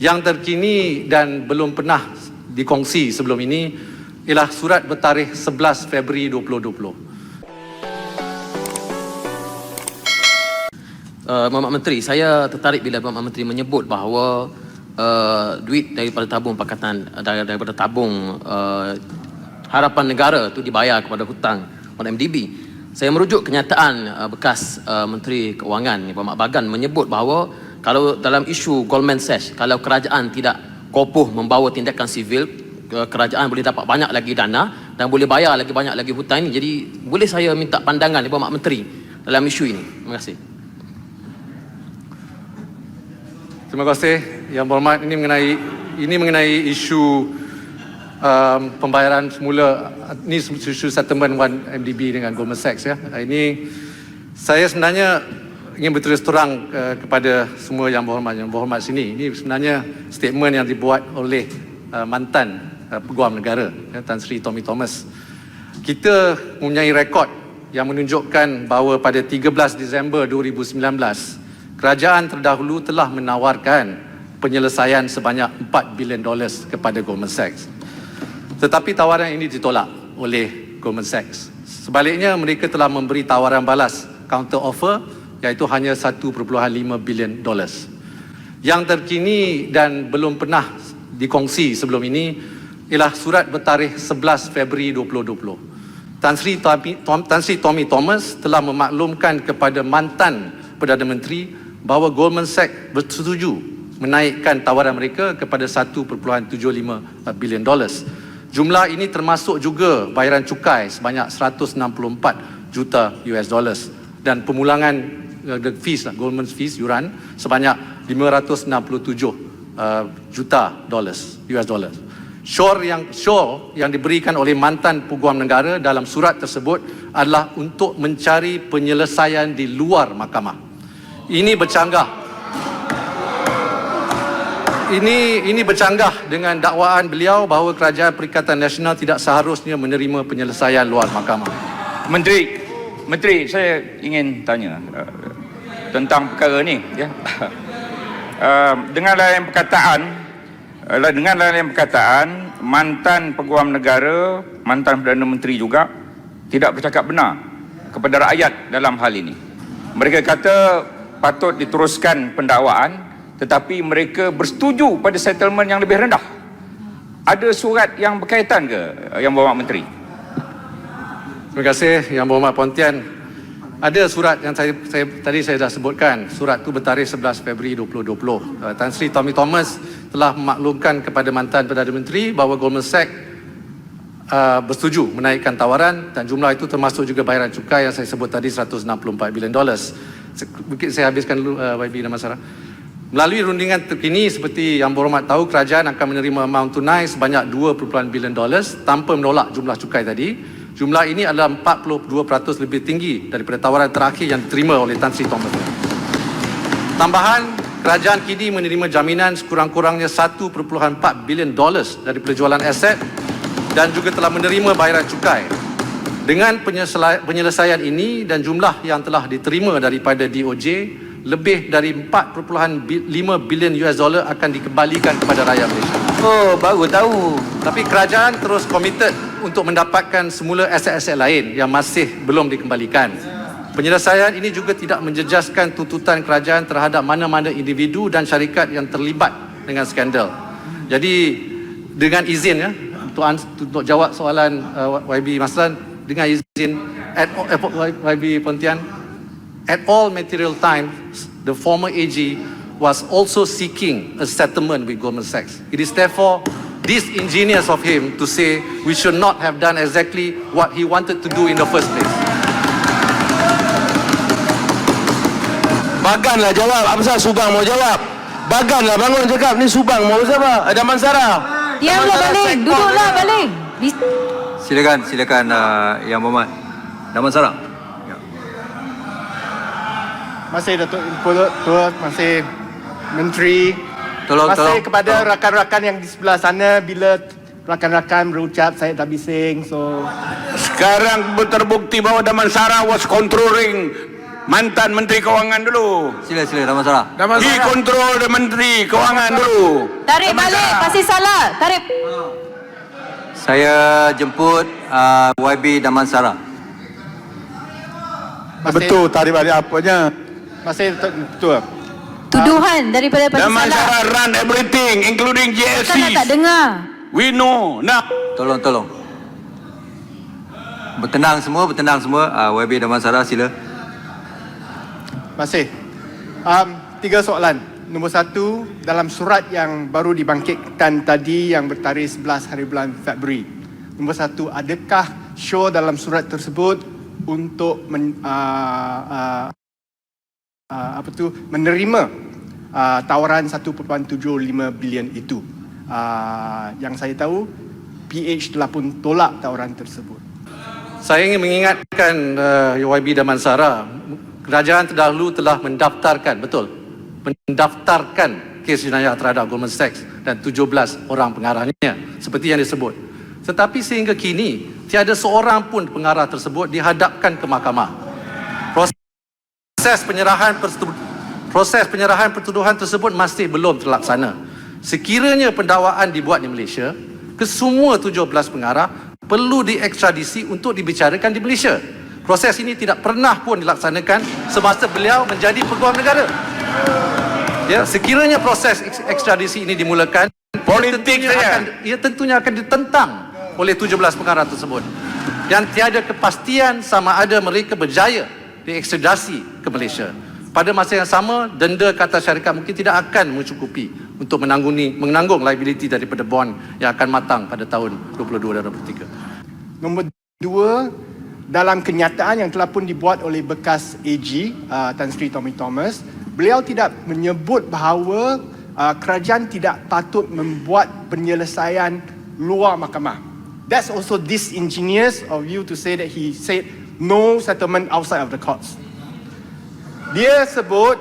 Yang terkini dan belum pernah dikongsi sebelum ini ialah surat bertarikh 11 Februari 2020. Mohd Menteri, saya tertarik bila Mohd Menteri menyebut bahawa duit daripada tabung pakatan, daripada tabung harapan negara itu dibayar kepada hutang oleh MDB. Saya merujuk kenyataan bekas Menteri Keuangan Mohd Bagan menyebut bahawa kalau dalam isu Goldman Sachs, kalau kerajaan tidak kopoh membawa tindakan sivil, kerajaan boleh dapat banyak lagi dana dan boleh bayar lagi banyak lagi hutang ini. Jadi boleh saya minta pandangan Mohd Menteri dalam isu ini? Terima kasih. Terima kasih Yang Berhormat. Ini mengenai isu pembayaran semula, ini isu settlement MDB dengan Goldman Sachs ya. Ini saya sebenarnya ingin berterus terang kepada semua Yang Berhormat sini. Ini sebenarnya statement yang dibuat oleh mantan Peguam Negara Tan Sri Tommy Thomas. Kita mempunyai rekod yang menunjukkan bahawa pada 13 Disember 2019 kerajaan terdahulu telah menawarkan penyelesaian sebanyak $4 bilion kepada Goldman Sachs. Tetapi tawaran ini ditolak oleh Goldman Sachs. Sebaliknya, mereka telah memberi tawaran balas, counter offer, iaitu hanya $1.5 bilion. Yang terkini dan belum pernah dikongsi sebelum ini ialah surat bertarikh 11 Februari 2020. Tan Sri Tommy Thomas telah memaklumkan kepada mantan Perdana Menteri bahawa Goldman Sachs bersetuju menaikkan tawaran mereka kepada $1.75 bilion. Jumlah ini termasuk juga bayaran cukai sebanyak 164 juta US dollars dan pemulangan fees, Goldman fees yuran sebanyak 567 juta US dollars. Sure yang diberikan oleh mantan Peguam Negara dalam surat tersebut adalah untuk mencari penyelesaian di luar mahkamah. Ini bercanggah dengan dakwaan beliau bahawa Kerajaan Perikatan Nasional tidak seharusnya menerima penyelesaian luar mahkamah. Menteri, saya ingin tanya tentang perkara ni ya. Dengan lain perkataan mantan Peguam Negara, mantan Perdana Menteri juga tidak bercakap benar kepada rakyat dalam hal ini. Mereka kata patut diteruskan pendakwaan, tetapi mereka bersetuju pada settlement yang lebih rendah. Ada surat yang berkaitan ke, Yang Berhormat Menteri? Terima kasih Yang Berhormat Pontian. Ada surat yang tadi saya dah sebutkan. Surat itu bertarikh 11 Februari 2020. Tan Sri Tommy Thomas telah memaklumkan kepada mantan Perdana Menteri bahawa Goldman Sachs bersetuju menaikkan tawaran dan jumlah itu termasuk juga bayaran cukai yang saya sebut tadi $164 bilion. Mungkin saya habiskan dulu YB dan Masara. Melalui rundingan terkini seperti Yang Berhormat tahu, kerajaan akan menerima amount tunai sebanyak $2 bilion tanpa menolak jumlah cukai tadi. Jumlah ini adalah 42% lebih tinggi daripada tawaran terakhir yang diterima oleh Tan Sri Thomas. Tambahan, kerajaan kini menerima jaminan sekurang-kurangnya $1.4 bilion dari penjualan aset dan juga telah menerima bayaran cukai. Dengan penyelesaian ini dan jumlah yang telah diterima daripada DOJ, lebih dari $4.5 bilion US akan dikembalikan kepada rakyat Malaysia. Oh, baru tahu. Tapi kerajaan terus komited untuk mendapatkan semula aset-aset lain yang masih belum dikembalikan. Penyelesaian ini juga tidak menjejaskan tuntutan kerajaan terhadap mana-mana individu dan syarikat yang terlibat dengan skandal. Jadi dengan izin ya, untuk jawab soalan YB Maslan, dengan izin YB Pontian, at all material times the former AG was also seeking a settlement with Goldman Sachs. It is therefore disingenuous of him to say we should not have done exactly what he wanted to do in the first place. Baganlah jawab. Apa pasal Subang mau jawab? Baganlah bangun cakap ni Subang mau siapa? Ada Mansara. Diamlah balik, duduklah balik. Silakan Yang Berhormat Damansara. Ya. Masih Datuk Tua, masih Menteri. Tolong. Kepada rakan-rakan yang di sebelah sana, bila rakan-rakan berucap saya tak bising, so sekarang terbukti bahawa Damansara was controlling mantan Menteri Kewangan dulu. Sila Damansara. He control the Menteri Kewangan dulu. Tarik balik, pasti salah. Tarik. Saya jemput YB Damansara. Betul, tarik balik apanya? Masih betul. Tuduhan daripada pasti salah. Damansara run everything including Kan GSC. tak dengar. We know. Now. Tolong. Bertenang semua. YB Damansara sila. Masih. 3 soalan. Nombor 1, dalam surat yang baru dibangkitkan tadi yang bertarikh 11 hari bulan Februari. Nombor 1, adakah show dalam surat tersebut untuk menerima tawaran 1.75 bilion itu? Yang saya tahu, PH telah pun tolak tawaran tersebut. Saya ingin mengingatkan YB Damansara, kerajaan terdahulu telah mendaftarkan kes jenayah terhadap Goldman Sachs dan 17 orang pengarahnya seperti yang disebut. Tetapi sehingga kini tiada seorang pun pengarah tersebut dihadapkan ke mahkamah. Proses penyerahan pertuduhan tersebut masih belum terlaksana. Sekiranya pendakwaan dibuat di Malaysia, kesemua 17 pengarah perlu diekstradisi untuk dibicarakan di Malaysia. Proses ini tidak pernah pun dilaksanakan semasa beliau menjadi peguam negara. Ya, sekiranya proses ekstradisi ini dimulakan, tentunya akan ditentang oleh 17 pengarah tersebut. Dan tiada kepastian sama ada mereka berjaya diekstradisi ke Malaysia. Pada masa yang sama, denda kata syarikat mungkin tidak akan mencukupi untuk menanggung liability daripada bond yang akan matang pada tahun 22 dan 23. Nombor 2, dalam kenyataan yang telah pun dibuat oleh bekas AG Tan Sri Tommy Thomas, beliau tidak menyebut bahawa kerajaan tidak patut membuat penyelesaian luar mahkamah. That's also disingenuous of you to say that he said no settlement outside of the courts. Dia sebut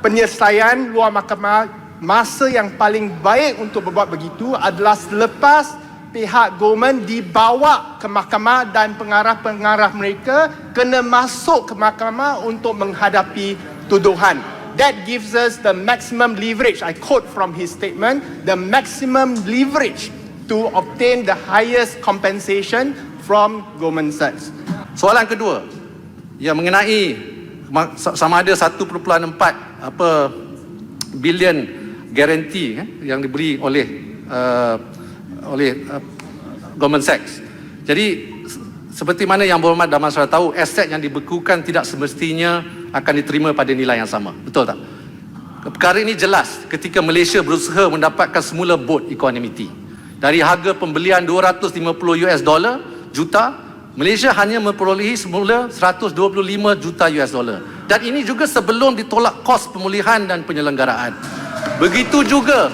penyelesaian luar mahkamah, masa yang paling baik untuk berbuat begitu adalah selepas pihak government dibawa ke mahkamah dan pengarah-pengarah mereka kena masuk ke mahkamah untuk menghadapi tuduhan. That gives us the maximum leverage. I quote from his statement, the maximum leverage to obtain the highest compensation from Goldman Sachs. Soalan kedua yang mengenai sama ada 1.4 bilion guarantee yang diberi oleh Goldman Sachs. Jadi seperti mana yang Berhormat Damansara tahu, aset yang dibekukan tidak semestinya akan diterima pada nilai yang sama. Betul tak? Perkara ini jelas ketika Malaysia berusaha mendapatkan semula boat equanimity. Dari harga pembelian $250 juta, Malaysia hanya memperolehi semula $125 juta. Dan ini juga sebelum ditolak kos pemulihan dan penyelenggaraan. Begitu juga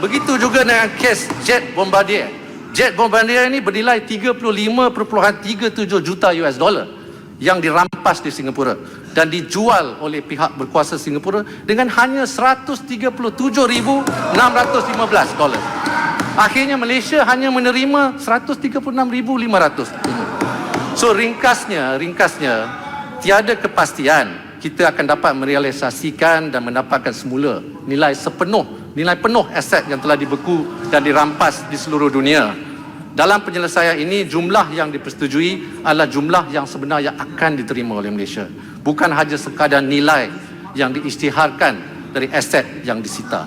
dengan kes Jet Bombardier. Jet Bombardier ini bernilai $35.37 juta yang dirampas di Singapura dan dijual oleh pihak berkuasa Singapura dengan hanya $137,615. Akhirnya Malaysia hanya menerima $136,500. So ringkasnya tiada kepastian kita akan dapat merealisasikan dan mendapatkan semula nilai penuh aset yang telah dibeku dan dirampas di seluruh dunia. Dalam penyelesaian ini, jumlah yang dipersetujui adalah jumlah yang sebenar yang akan diterima oleh Malaysia. Bukan hanya sekadar nilai yang diisytiharkan dari aset yang disita.